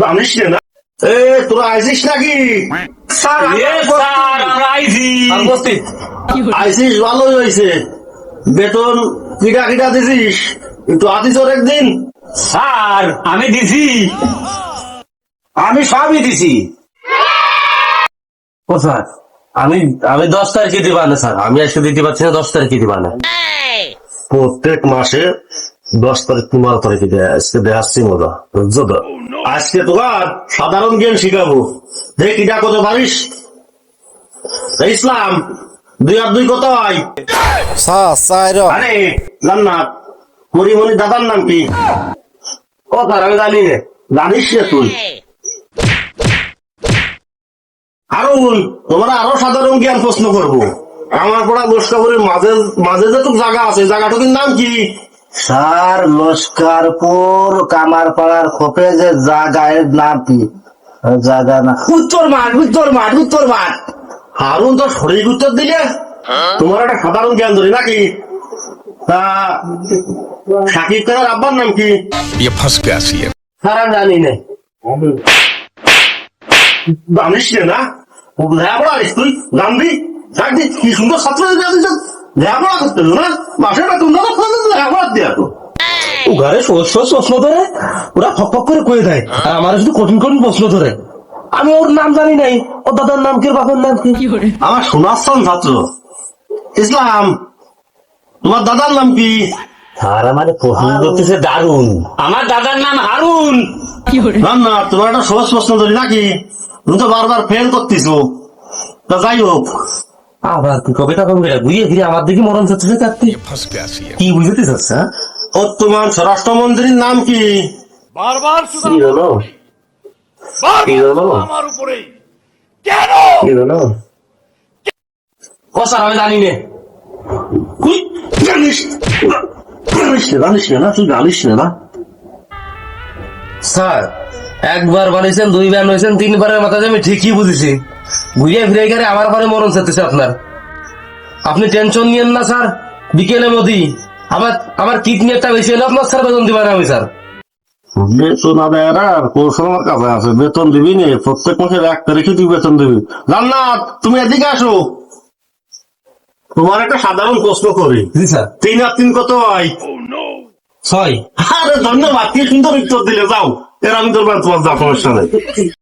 জানিস না? এ তোরা আইসিস নাকি? স্যার আমরা আইছি। আইসিস ভালোই হয়েছে। বেতন কিটা কিটা দিছিস? একটু আতিস একদিন। স্যার আমি দিছি, আমি সবই দিছি। ও স্যার, আমি আমি 10 তারিখে দিবা না স্যার, আমি আজকে দিতে পারছি না, 10 তারিখে দিবা না। প্রত্যেক মাসে 10 তারিখ 15 তারিখে দেয়, আজকে দেখাচ্ছি মজা, বুঝছো তো? আজকে তোমার সাধারণ জ্ঞান শিখাবো, দেখ কিটা কত পারিস। ইসলাম 2 আর 2 কত হয়? আরে জান্নাত, পরিমণির দাদার নাম কি? ও স্যার আমি জানি না। জানিস না তুই? হারুন, তোমরা আরো সাধারণ জ্ঞান প্রশ্ন করবো। আমার পড়া লস্করের মাঝে মাঝে যেটুক জায়গা আছে, জায়গাটুকুর নাম কি? স্যার লস্করপুর কামারপাড়ার খোপে যে জায়গার নাম কি? জায়গা না, উত্তর মাঠ, উত্তর মাঠ, উত্তর মাঠ। হারুন তো সঠিক উত্তর দিলে। তোমার একটা সাধারণ জ্ঞান ধরি নাকি? তা শাকিব খানের আব্বার নাম কি? ये फंस गया सी है। স্যার আমি জানি না। জানিস না? লেখাপড়া আছিস তুই, জানবি? জানবি কি সুন্দর ছাত্র লেখাপড়া করতে না, মাসে বেতন লেখাপড়া দেওয়া তো। ও ঘরে সহজ সহজ প্রশ্ন ধরে ওরা ফক ফক করে কয়ে দেয়, আর আমার শুধু কঠিন কঠিন প্রশ্ন ধরে। আমি ওর নাম জানি নাই, ওর দাদার নাম কি, ওর বাবার নাম কি? আমার সোনার ছাত্র ইসলাম, তোমার দাদার নাম কি? স্যার আমার প্রশ্ন করতেছে দারুন। আমার দাদার নাম হারুন। না না, তোমার একটা সহজ প্রশ্ন ধরি নাকি? তুমি তো বারবার ফেল করতেছো। তা যাই হোক, আবার কি কবিতা কম করে ঘুরিয়ে ফিরে আমার দিকে মরণ চাচ্ছে কাটতে। ये फंस गया सी है। কি বুঝতে চাচ্ছে? বর্তমান স্বরাষ্ট্রমন্ত্রীর নাম কি? বারবার কি হলো? কি হলো? আমার উপরে কেন? কি হলো? ও স্যার আমি জানি না। তুই জানিস জানিস না? তুই জানিস না? স্যার একবার বানিয়েছেন, 2 বার হয়েছেন, 3 বারের মাথায় আমি ঠিকই বুঝেছি। ঘুরিয়ে ফিরে গেলে আমার পরে মরণ চাচ্ছে আপনার। আপনি টেনশন নিয়েন না স্যার, বিকেলে মোদি আমার কিডনি একটা বেশি হলে আপনার স্যার বেতন দিবেন আমি স্যার। বেতন আদায়ের আর কৌশল আমার কাছে আছে, বেতন দিবি নে, প্রত্যেক মাসের 1 তারিখে তুই বেতন দিবি। জান্নাত তুমি এদিকে আসো, তোমার একটা সাধারণ প্রশ্ন করি। জি স্যার। 3 আর 3 কত হয়? 6। আরে ধন্যবাদ, কি সুন্দর উত্তর দিলে। যাও, এর আমি তোমার যা সমস্যা নেই।